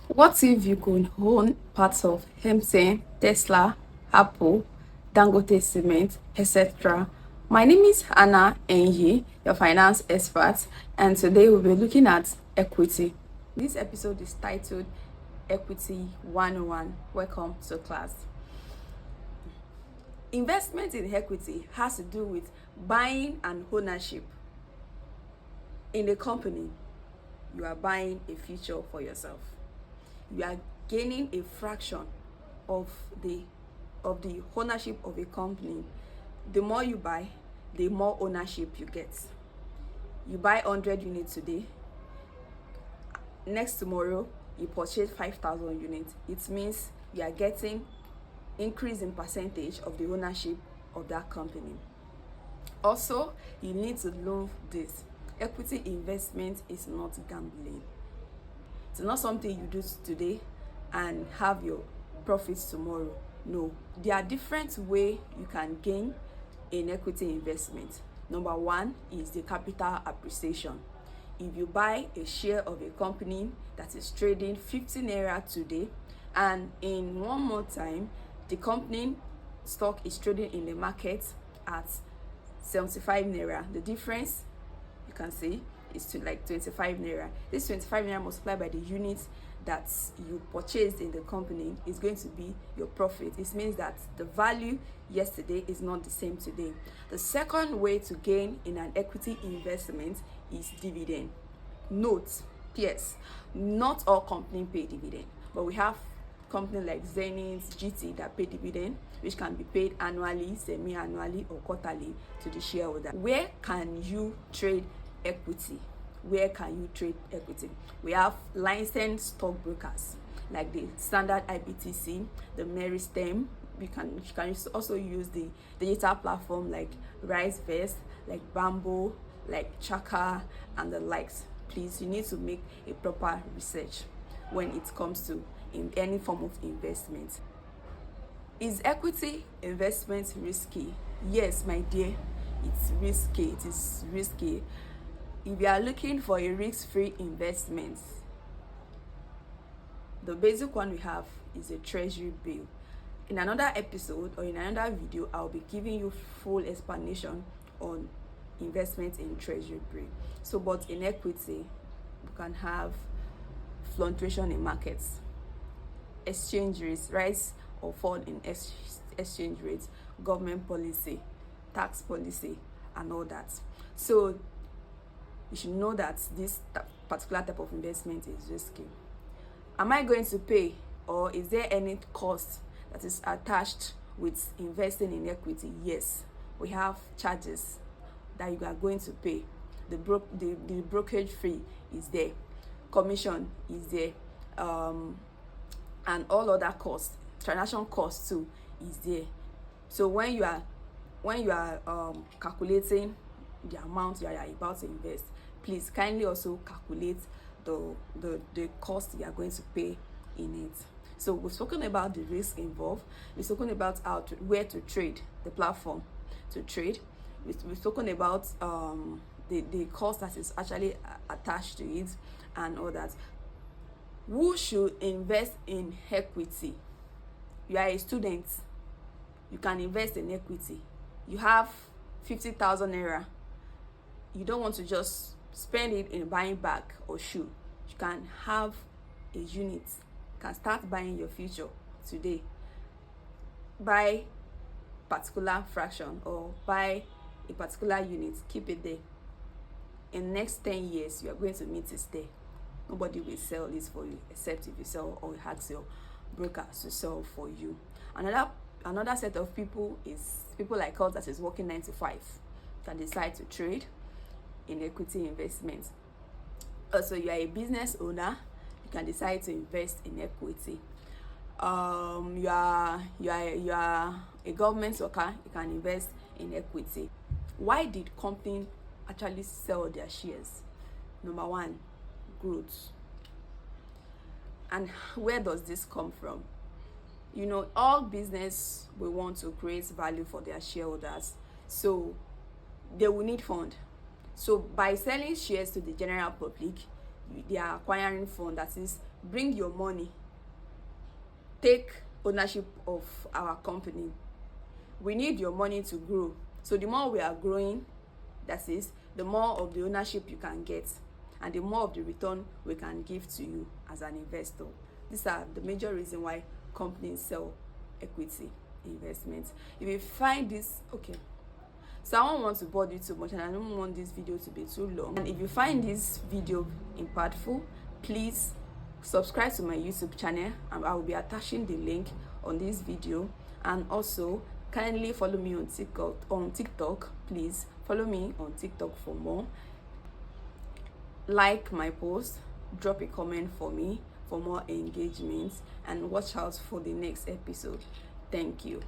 What if you could own parts of MTN, Tesla, Apple, Dangote Cement, etc.? My name is Anna Enyi, your finance expert, and today we'll be looking at equity. This episode is titled Equity 101. Welcome to class. Investment in equity has to do with buying and ownership in a company. You are buying a future for yourself. You are gaining a fraction of the ownership of a company. The more you buy, the more ownership you get. You buy 100 units today, next tomorrow you purchase 5,000 units. It means you are getting increase in percentage of the ownership of that company. Also, you need to know this: equity investment is not gambling. It's not something you do today and have your profits tomorrow. No, there are different ways you can gain in equity investment. Number one is the capital appreciation. If you buy a share of a company that is trading 50 naira today, and in 1 month time the company stock is trading in the market at 75 naira, the difference you can see is to like 25 naira. This 25 naira multiplied by the units that you purchased in the company is going to be your profit. It means that the value yesterday is not the same today. The second way to gain in an equity investment is dividend. Note, yes, not all companies pay dividend, but we have companies like Zenith, GT that pay dividend, which can be paid annually, semi-annually, or quarterly to the shareholder. Where can you trade equity? Where can you trade equity? We have licensed stockbrokers like the Standard IBTC, the Meristem. You can also use the digital platform like RiseVest, like Bamboo, like Chaka, and the likes. Please, you need to make a proper research when it comes to in any form of investment. Is equity investment risky? Yes, my dear, it's risky. It is risky. If you are looking for a risk-free investment, the basic one we have is a treasury bill. In another episode or in another video, I'll be giving you full explanation on investment in treasury bill. So, but in equity, you can have fluctuation in markets, exchange rates, rise or fall in exchange rates, government policy, tax policy, and all that. So you should know that this particular type of investment is risky. Am I going to pay, or is there any cost that is attached with investing in equity? Yes, we have charges that you are going to pay. The brokerage fee is there, commission is there, and all other costs, transaction costs too, is there. So when you are calculating the amount you are about to invest, please kindly also calculate the cost you are going to pay in it. So we've spoken about the risk involved. We've spoken about where to trade, the platform to trade. We've spoken about the cost that is actually attached to it and all that. Who should invest in equity? You are a student, you can invest in equity. You have 50,000 naira. You don't want to just spend it in buying bag or shoe. You can have a unit. You can start buying your future today. Buy particular fraction or buy a particular unit. Keep it there. In the next 10 years, you are going to meet it there. Nobody will sell this for you except if you sell or ask your broker to sell for you. Another set of people is people like us that is working 9 to 5 that decide to trade in equity investment. Also, you are a business owner, you can decide to invest in equity. You are a government worker, you can invest in equity. Why did companies actually sell their shares? Number one, growth. And where does this come from? You know, all business will want to create value for their shareholders, so they will need fund. So by selling shares to the general public, they are acquiring fund, that is, bring your money, take ownership of our company. We need your money to grow. So the more we are growing, that is, the more of the ownership you can get, and the more of the return we can give to you as an investor. These are the major reasons why companies sell equity investments. If you find this okay, so I don't want to bother you too much, and I don't want this video to be too long. And if you find this video impactful, please subscribe to my YouTube channel, and I will be attaching the link on this video. And also kindly follow me on TikTok. Please follow me on TikTok for more. Like my post, drop a comment for me for more engagement, and watch out for the next episode. Thank you.